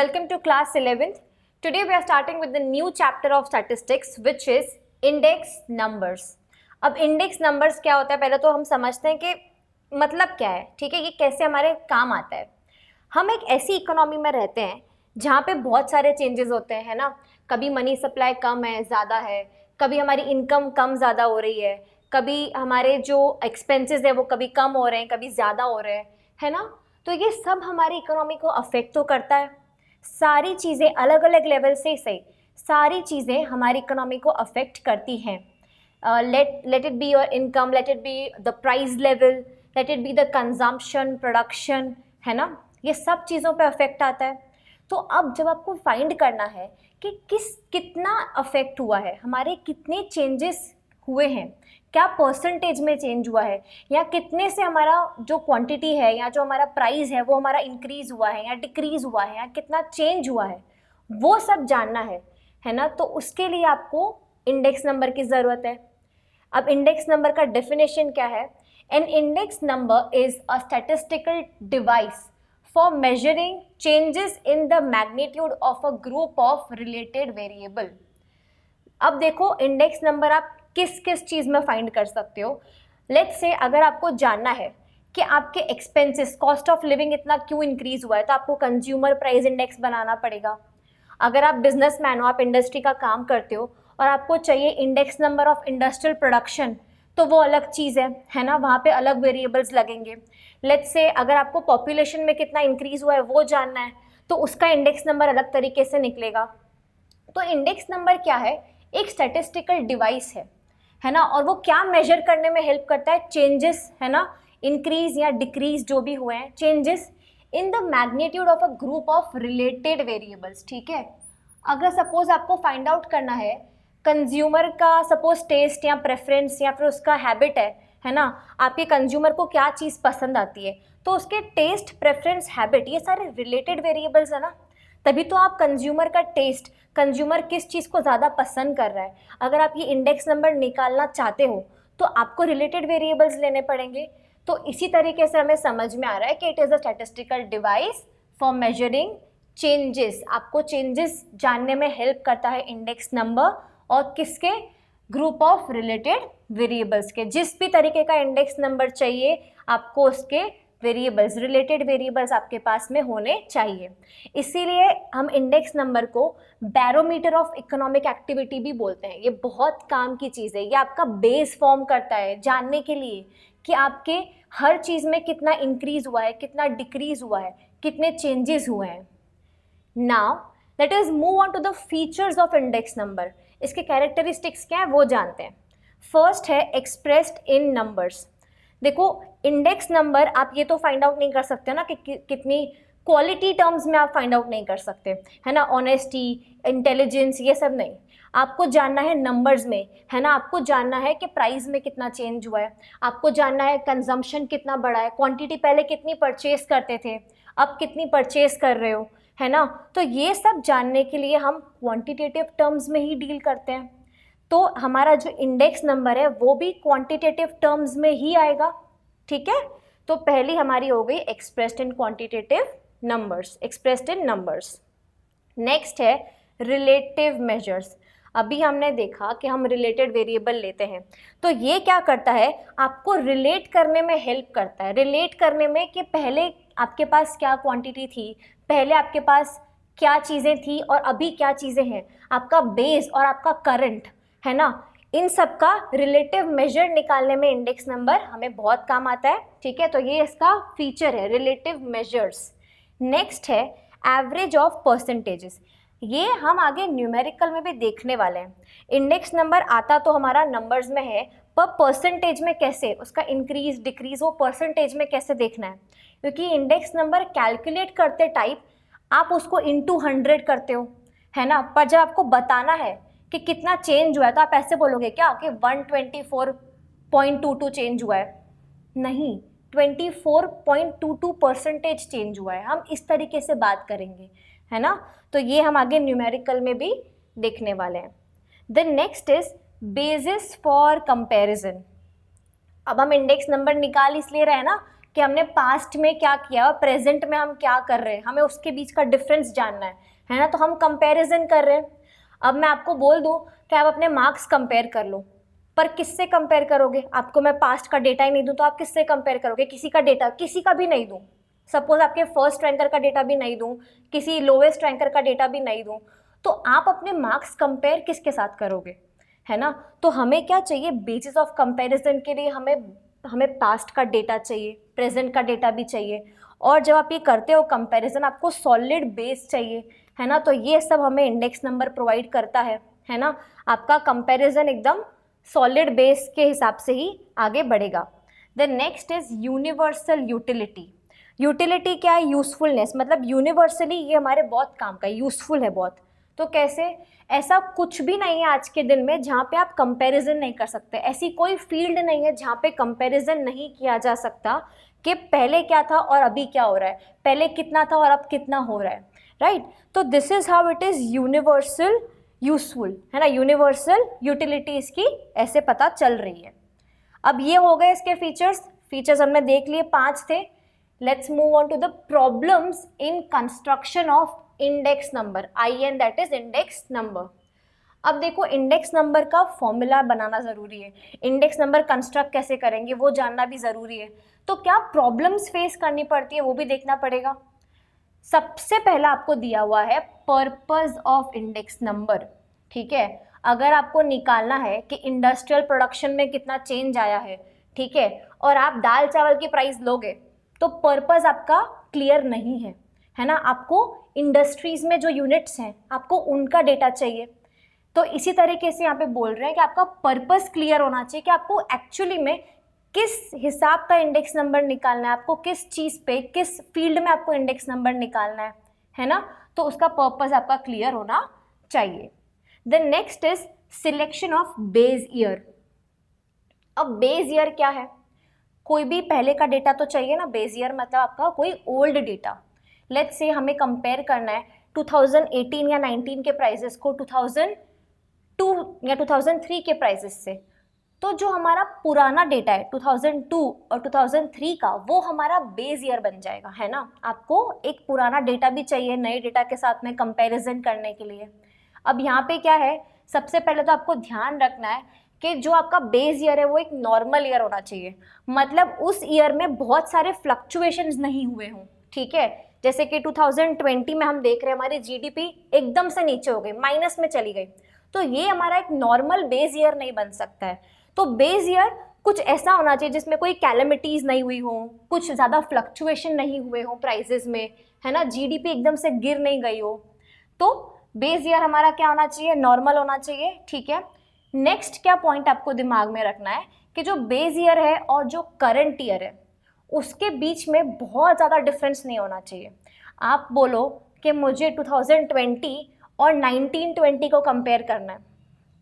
Welcome to class 11th. Today we are starting with the new chapter of statistics which is index numbers. अब index numbers क्या होता है पहले तो हम समझते हैं कि मतलब क्या है, ठीक है, ये कैसे हमारे काम आता है. हम एक ऐसी इकोनॉमी में रहते हैं जहाँ पे बहुत सारे चेंजेस होते हैं, है ना. कभी मनी सप्लाई कम है, ज़्यादा है, कभी हमारी इनकम कम ज़्यादा हो रही है, कभी हमारे जो एक्सपेंसेस है वो कभी कम हो रहे हैं, कभी ज़्यादा हो रहे हैं, है ना. तो ये सब हमारी इकोनॉमी को अफेक्ट तो करता है. सारी चीज़ें अलग अलग लेवल से सही, सारी चीज़ें हमारी इकोनॉमी को अफेक्ट करती हैं. Let it be your income, let it be the price level, let it be the consumption, production, है ना. ये सब चीज़ों पे अफेक्ट आता है. तो अब जब आपको फाइंड करना है कि कितना अफेक्ट हुआ है, हमारे कितने चेंजेस हुए हैं, क्या परसेंटेज में चेंज हुआ है, या कितने से हमारा जो क्वांटिटी है या जो हमारा प्राइस है वो हमारा इंक्रीज़ हुआ है या डिक्रीज़ हुआ है या कितना चेंज हुआ है, वो सब जानना है ना. तो उसके लिए आपको इंडेक्स नंबर की ज़रूरत है. अब इंडेक्स नंबर का डेफिनेशन क्या है? An index number is a statistical device for measuring changes in the magnitude of a group of related variable. अब देखो, इंडेक्स नंबर आप किस किस चीज़ में फाइंड कर सकते हो. लेट्स से अगर आपको जानना है कि आपके एक्सपेंसेस, कॉस्ट ऑफ लिविंग इतना क्यों इंक्रीज़ हुआ है, तो आपको कंज्यूमर प्राइस इंडेक्स बनाना पड़ेगा. अगर आप बिजनेसमैन हो, आप इंडस्ट्री का काम करते हो और आपको चाहिए index number of industrial production, तो वो अलग चीज़ है ना, वहाँ पे अलग वेरिएबल्स लगेंगे. लेट्स से अगर आपको पॉपुलेशन में कितना इंक्रीज़ हुआ है वो जानना है, तो उसका इंडेक्स नंबर अलग तरीके से निकलेगा. तो इंडेक्स नंबर क्या है? एक स्टैटिस्टिकल डिवाइस है ना. और वो क्या मेजर करने में हेल्प करता है? चेंजेस, है ना, इंक्रीज या डिक्रीज जो भी हुए हैं, changes in the magnitude of a group of related variables. ठीक है. अगर सपोज आपको फाइंड आउट करना है कंज्यूमर का सपोज टेस्ट या प्रेफरेंस या फिर उसका हैबिट है ना, आपके कंज्यूमर को क्या चीज़ पसंद आती है, तो उसके टेस्ट, प्रेफरेंस, हैबिट, ये सारे रिलेटेड वेरिएबल्स है ना. तभी तो आप कंज्यूमर का टेस्ट, कंज्यूमर किस चीज़ को ज़्यादा पसंद कर रहा है, अगर आप ये इंडेक्स नंबर निकालना चाहते हो तो आपको रिलेटेड वेरिएबल्स लेने पड़ेंगे. तो इसी तरीके से हमें समझ में आ रहा है कि it is a statistical device for measuring changes. आपको चेंजेस जानने में हेल्प करता है इंडेक्स नंबर, और किसके? ग्रुप ऑफ रिलेटेड वेरिएबल्स के. जिस भी तरीके का इंडेक्स नंबर चाहिए आपको, उसके वेरिएबल्स, रिलेटेड वेरिएबल्स आपके पास में होने चाहिए. इसीलिए हम इंडेक्स नंबर को बैरोमीटर ऑफ इकोनॉमिक एक्टिविटी भी बोलते हैं. ये बहुत काम की चीज़ है. ये आपका बेस फॉर्म करता है जानने के लिए कि आपके हर चीज़ में कितना इंक्रीज़ हुआ है, कितना डिक्रीज़ हुआ है, कितने चेंजेस हुए हैं. Now let us move on to the features of index number. इसके कैरेक्टरिस्टिक्स क्या है वो जानते हैं. फर्स्ट है एक्सप्रेस्ड इन नंबर्स. देखो, इंडेक्स नंबर आप ये तो फाइंड आउट नहीं कर सकते ना कि कितनी क्वालिटी टर्म्स में आप फाइंड आउट नहीं कर सकते, है ना. ऑनेस्टी, इंटेलिजेंस, ये सब नहीं. आपको जानना है नंबर्स में, है ना. आपको जानना है कि प्राइस में कितना चेंज हुआ है, आपको जानना है कंजम्पशन कितना बढ़ा है, क्वांटिटी पहले कितनी परचेज करते थे, अब कितनी परचेज कर रहे हो, है ना. तो ये सब जानने के लिए हम क्वांटिटेटिव टर्म्स में ही डील करते हैं. तो हमारा जो इंडेक्स नंबर है वो भी क्वांटिटेटिव टर्म्स में ही आएगा. ठीक है. तो पहली हमारी हो गई expressed in quantitative numbers, expressed in numbers. Next है रिलेटिव मेजर्स. अभी हमने देखा कि हम रिलेटेड वेरिएबल लेते हैं, तो ये क्या करता है? आपको रिलेट करने में हेल्प करता है. रिलेट करने में कि पहले आपके पास क्या क्वांटिटी थी, पहले आपके पास क्या चीज़ें थी और अभी क्या चीज़ें हैं, आपका बेस और आपका करंट, है ना. इन सब का रिलेटिव मेजर निकालने में इंडेक्स नंबर हमें बहुत काम आता है. ठीक है. तो ये इसका फीचर है, रिलेटिव मेजर्स. नेक्स्ट है एवरेज ऑफ परसेंटेजेस. ये हम आगे न्यूमेरिकल में भी देखने वाले हैं. इंडेक्स नंबर आता तो हमारा नंबर्स में है, पर परसेंटेज में कैसे, उसका इंक्रीज डिक्रीज वो परसेंटेज में कैसे देखना है, क्योंकि इंडेक्स नंबर कैलकुलेट करते टाइप आप उसको इनटू 100 करते हो, है ना. पर जब आपको बताना है कि कितना चेंज हुआ है तो आप ऐसे बोलोगे क्या कि 124.22 चेंज हुआ है. नहीं, 24.22% चेंज हुआ है. हम इस तरीके से बात करेंगे, है ना. तो ये हम आगे न्यूमेरिकल में भी देखने वाले हैं. The next is basis for comparison. अब हम इंडेक्स नंबर निकाल इसलिए रहे हैं ना कि हमने पास्ट में क्या किया और प्रेजेंट में हम क्या कर रहे हैं, हमें उसके बीच का डिफरेंस जानना है ना। तो हम कंपैरिजन कर रहे हैं। अब मैं आपको बोल दूं कि आप अपने मार्क्स कंपेयर कर लो, पर किससे कंपेयर करोगे? आपको मैं पास्ट का डेटा ही नहीं दूं तो आप किससे कंपेयर करोगे? किसी का डेटा, किसी का भी नहीं दूं, सपोज आपके फर्स्ट रैंकर का डेटा भी नहीं दूं, किसी लोवेस्ट रैंकर का डेटा भी नहीं दूं, तो आप अपने मार्क्स कंपेयर किसके साथ करोगे, है ना। तो हमें क्या चाहिए? बेसिस ऑफ कंपैरिजन के लिए हमें पास्ट का डेटा चाहिए, प्रेजेंट का डेटा भी चाहिए, और जब आप ये करते हो कंपैरिजन, आपको सॉलिड बेस चाहिए, है ना। तो ये सब हमें इंडेक्स नंबर प्रोवाइड करता है ना। आपका कंपैरिजन एकदम सॉलिड बेस के हिसाब से ही आगे बढ़ेगा। The next is universal utility. Utility क्या है? यूजफुलनेस, मतलब यूनिवर्सली ये हमारे बहुत काम का है, यूजफुल है बहुत। तो कैसे? ऐसा कुछ भी नहीं है आज के दिन में जहाँ पे आप कंपैरिजन नहीं कर सकते, ऐसी कोई फील्ड नहीं है जहाँ पे कंपैरिजन नहीं किया जा सकता कि पहले क्या था और अभी क्या हो रहा है, पहले कितना था और अब कितना हो रहा है, राइट। तो this is how it is universal useful, है ना। यूनिवर्सल यूटिलिटी इसकी ऐसे पता चल रही है। अब ये हो गए इसके फीचर्स हमने देख लिए, 5 थे। Let's move on to the problems in construction of index number, IN that is index number. अब देखो, इंडेक्स नंबर का फॉर्मूला बनाना जरूरी है, इंडेक्स नंबर कंस्ट्रक्ट कैसे करेंगे वो जानना भी जरूरी है। तो क्या प्रॉब्लम्स फेस करनी पड़ती है वो भी देखना पड़ेगा। सबसे पहला आपको दिया हुआ है पर्पस ऑफ इंडेक्स नंबर, ठीक है। अगर आपको निकालना है कि इंडस्ट्रियल प्रोडक्शन में कितना चेंज आया है, ठीक है, और आप दाल चावल की प्राइस लोगे, तो पर्पस आपका क्लियर नहीं है ना। आपको इंडस्ट्रीज में जो यूनिट्स हैं आपको उनका डेटा चाहिए। तो इसी तरीके से यहाँ पे बोल रहे हैं कि आपका पर्पस क्लियर होना चाहिए कि आपको एक्चुअली में किस हिसाब का इंडेक्स नंबर निकालना है, आपको किस चीज़ पे, किस फील्ड में आपको इंडेक्स नंबर निकालना है ना। तो उसका पर्पस आपका क्लियर होना चाहिए। The next is selection of base year. अब बेस ईयर क्या है? कोई भी पहले का डेटा तो चाहिए ना। बेस ईयर मतलब आपका कोई ओल्ड डेटा। लेट्स से हमें कंपेयर करना है 2018 या 19 के प्राइसेस को 2002 या 2003 के प्राइसेस से। तो जो हमारा पुराना डेटा है 2002 और 2003 का, वो हमारा बेस ईयर बन जाएगा, है ना। आपको एक पुराना डेटा भी चाहिए नए डेटा के साथ में कंपैरिजन करने के लिए। अब यहाँ पे क्या है, सबसे पहले तो आपको ध्यान रखना है कि जो आपका बेस ईयर है वो एक नॉर्मल ईयर होना चाहिए, मतलब उस ईयर में बहुत सारे फ्लक्चुएशंस नहीं हुए हों, ठीक है। जैसे कि 2020 में हम देख रहे हैं हमारी GDP एकदम से नीचे हो गई, माइनस में चली गई, तो ये हमारा एक नॉर्मल बेस ईयर नहीं बन सकता है। तो बेस ईयर कुछ ऐसा होना चाहिए जिसमें कोई कैलेमिटीज नहीं हुई हो, कुछ ज़्यादा फ्लक्चुएशन नहीं हुए हो प्राइसेस में, है ना, GDP एकदम से गिर नहीं गई हो। तो बेस ईयर हमारा क्या होना चाहिए? नॉर्मल होना चाहिए, ठीक है। नेक्स्ट क्या पॉइंट आपको दिमाग में रखना है कि जो बेस ईयर है और जो करंट ईयर है उसके बीच में बहुत ज़्यादा डिफरेंस नहीं होना चाहिए। आप बोलो कि मुझे 2020 और 1920 को कंपेयर करना है,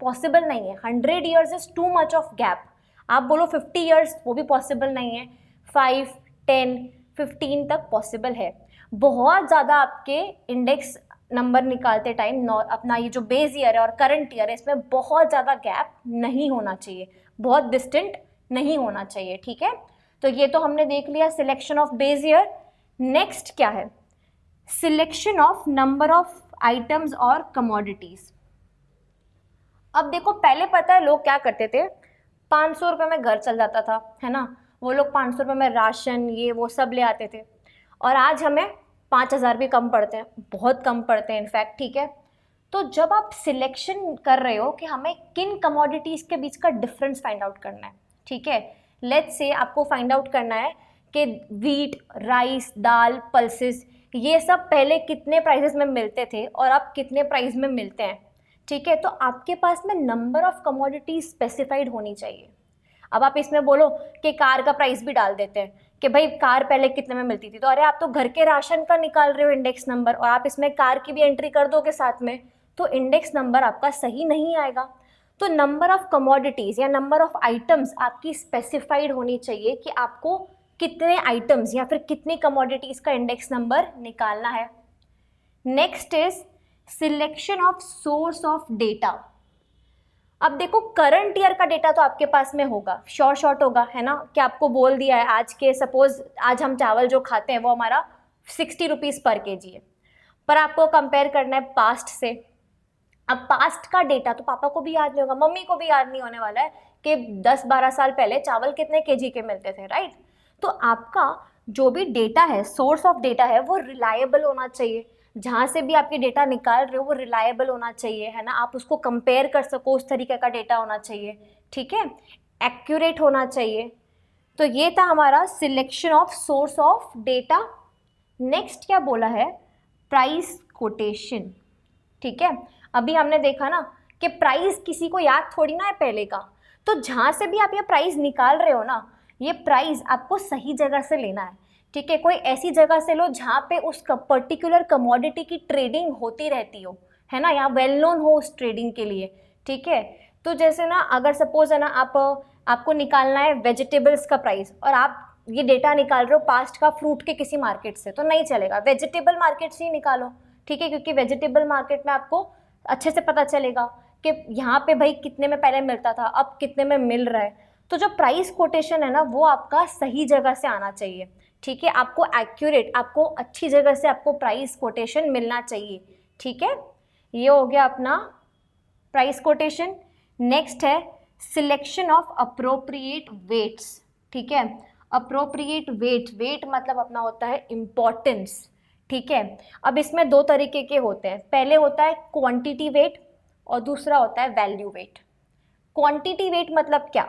पॉसिबल नहीं है। 100 years is too much of gap. आप बोलो 50 ईयर्स, वो भी पॉसिबल नहीं है। 5, 10, 15 तक पॉसिबल है। बहुत ज़्यादा आपके इंडेक्स नंबर निकालते टाइम अपना ये जो बेस ईयर है और करंट ईयर है इसमें बहुत ज़्यादा गैप नहीं होना चाहिए, बहुत डिस्टेंट नहीं होना चाहिए, ठीक है। तो ये तो हमने देख लिया selection of base year. Next क्या है? Selection of number of items और कमोडिटीज। अब देखो, पहले पता है लोग क्या करते थे, 500 रुपये में घर चल जाता था, है ना। वो लोग 500 रुपये में राशन ये वो सब ले आते थे, और आज हमें 5000 भी कम पड़ते हैं, बहुत कम पड़ते हैं इनफैक्ट, ठीक है। तो जब आप सिलेक्शन कर रहे हो कि हमें किन कमोडिटीज़ के बीच का डिफरेंस फाइंड आउट करना है, ठीक है। लेट्स से आपको फाइंड आउट करना है कि व्हीट, राइस, दाल, पल्सेस, ये सब पहले कितने प्राइसेस में मिलते थे और अब कितने प्राइस में मिलते हैं, ठीक है। तो आपके पास में नंबर ऑफ कमोडिटीज स्पेसिफाइड होनी चाहिए। अब आप इसमें बोलो कि कार का प्राइस भी डाल देते हैं कि भाई कार पहले कितने में मिलती थी, तो अरे आप तो घर के राशन का निकाल रहे हो इंडेक्स नंबर और आप इसमें कार की भी एंट्री कर दोगे साथ में, तो इंडेक्स नंबर आपका सही नहीं आएगा। तो नंबर ऑफ कमोडिटीज़ या नंबर ऑफ आइटम्स आपकी स्पेसिफाइड होनी चाहिए कि आपको कितने आइटम्स या फिर कितनी कमोडिटीज़ का इंडेक्स नंबर निकालना है। Next is selection of source of data. अब देखो करंट ईयर का डेटा तो आपके पास में होगा, शॉर्ट होगा, है ना, कि आपको बोल दिया है आज के, सपोज आज हम चावल जो खाते हैं वो हमारा 60 रुपीज़ पर केजी है, पर आपको कंपेयर करना है पास्ट से। अब पास्ट का डेटा तो पापा को भी याद नहीं होगा, मम्मी को भी याद नहीं होने वाला है कि 10-12 साल पहले चावल कितने केजी के मिलते थे, राइट। तो आपका जो भी डेटा है, सोर्स ऑफ डेटा है, वो रिलायबल होना चाहिए। जहाँ से भी आपके डेटा निकाल रहे हो वो रिलायबल होना चाहिए, है ना, आप उसको कंपेयर कर सको, उस तरीके का डेटा होना चाहिए, ठीक है, एक्यूरेट होना चाहिए। तो ये था हमारा selection of source of data. Next क्या बोला है, प्राइस कोटेशन, ठीक है। अभी हमने देखा ना कि प्राइस किसी को याद थोड़ी ना है पहले का, तो जहाँ से भी आप ये प्राइस निकाल रहे हो ना, ये प्राइस आपको सही जगह से लेना है, ठीक है। कोई ऐसी जगह से लो जहाँ पे उस पर्टिकुलर कमोडिटी की ट्रेडिंग होती रहती हो, है ना, यहाँ वेल नोन हो उस ट्रेडिंग के लिए, ठीक है। तो जैसे ना अगर सपोज है ना आपको निकालना है वेजिटेबल्स का प्राइस और आप ये डेटा निकाल रहे हो पास्ट का फ्रूट के किसी मार्केट से, तो नहीं चलेगा, वेजिटेबल मार्केट से ही निकालो, ठीक है, क्योंकि वेजिटेबल मार्केट में आपको अच्छे से पता चलेगा कि यहाँ पे भाई कितने में पहले मिलता था, अब कितने में मिल रहा है। तो जो प्राइस कोटेशन है ना वो आपका सही जगह से आना चाहिए, ठीक है, आपको एक्यूरेट, आपको अच्छी जगह से आपको प्राइस कोटेशन मिलना चाहिए, ठीक है। ये हो गया अपना प्राइस कोटेशन। नेक्स्ट है सिलेक्शन ऑफ अप्रोप्रिएट वेट्स, ठीक है। अप्रोप्रिएट वेट मतलब अपना होता है इम्पोर्टेंस, ठीक है। अब इसमें दो तरीके के होते हैं, पहले होता है क्वांटिटी वेट और दूसरा होता है वैल्यू वेट। क्वांटिटी वेट मतलब क्या,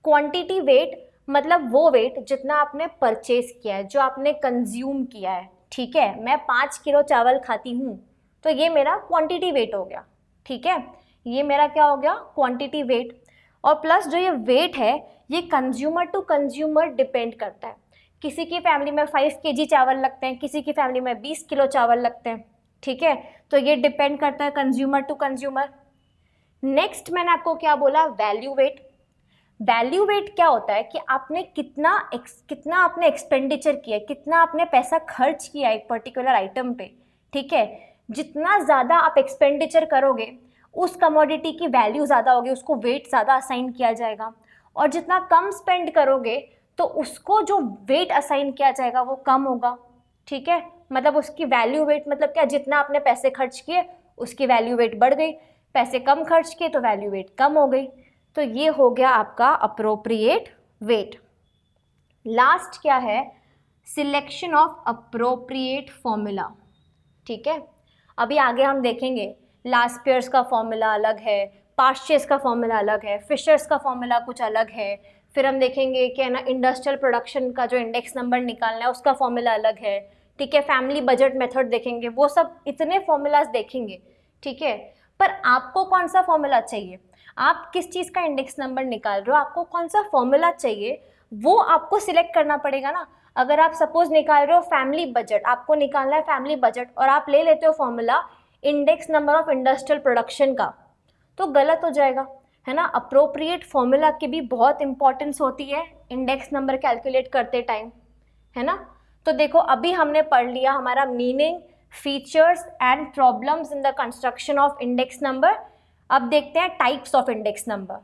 क्वांटिटी वेट मतलब वो वेट जितना आपने परचेज किया है, जो आपने कंज्यूम किया है, ठीक है। मैं 5 किलो चावल खाती हूँ तो ये मेरा क्वांटिटी वेट हो गया, ठीक है, ये मेरा क्या हो गया, क्वांटिटी वेट। और प्लस जो ये वेट है ये कंज्यूमर टू कंज्यूमर डिपेंड करता है, किसी की फैमिली में 5 केजी चावल लगते हैं, किसी की फैमिली में 20 किलो चावल लगते हैं, ठीक है। तो ये डिपेंड करता है कंज्यूमर टू कंज्यूमर। नेक्स्ट मैंने आपको क्या बोला, वैल्यू वेट। वैल्यू वेट क्या होता है कि आपने कितना आपने एक्सपेंडिचर किया, कितना आपने पैसा खर्च किया एक पर्टिकुलर आइटम पे, ठीक है। जितना ज़्यादा आप एक्सपेंडिचर करोगे उस कमोडिटी की वैल्यू ज़्यादा होगी, उसको वेट ज़्यादा असाइन किया जाएगा, और जितना कम स्पेंड करोगे तो उसको जो वेट असाइन किया जाएगा वो कम होगा, ठीक है। मतलब उसकी वैल्यू वेट मतलब क्या, जितना आपने पैसे खर्च किए उसकी वैल्यू वेट बढ़ गई, पैसे कम खर्च किए तो वैल्यू वेट कम हो गई। तो ये हो गया आपका अप्रोप्रिएट वेट। लास्ट क्या है, सिलेक्शन ऑफ अप्रोप्रिएट फॉर्मूला, ठीक है। अभी आगे हम देखेंगे लास्पियर्स का फॉर्मूला अलग है, पास्चेस का फॉर्मूला अलग है, फिशर्स का फॉर्मूला कुछ अलग है, फिर हम देखेंगे कि ना इंडस्ट्रियल प्रोडक्शन का जो इंडेक्स नंबर निकालना है उसका फॉर्मूला अलग है, ठीक है। फैमिली बजट मेथड देखेंगे, वो सब इतने फॉर्मूलाज देखेंगे, ठीक है। पर आपको कौन सा फॉर्मूला चाहिए, आप किस चीज़ का इंडेक्स नंबर निकाल रहे हो, आपको कौन सा फॉर्मूला चाहिए वो आपको सिलेक्ट करना पड़ेगा ना। अगर आप सपोज निकाल रहे हो फैमिली बजट, आपको निकालना है फैमिली बजट और आप ले लेते हो formula index number of industrial production का, तो गलत हो जाएगा, है ना। अप्रोप्रिएट फॉर्मूला की भी बहुत इंपॉर्टेंस होती है इंडेक्स नंबर कैलकुलेट करते टाइम, है ना। तो देखो अभी हमने पढ़ लिया हमारा meaning, features and problems in the construction of index number. अब देखते हैं टाइप्स ऑफ इंडेक्स नंबर।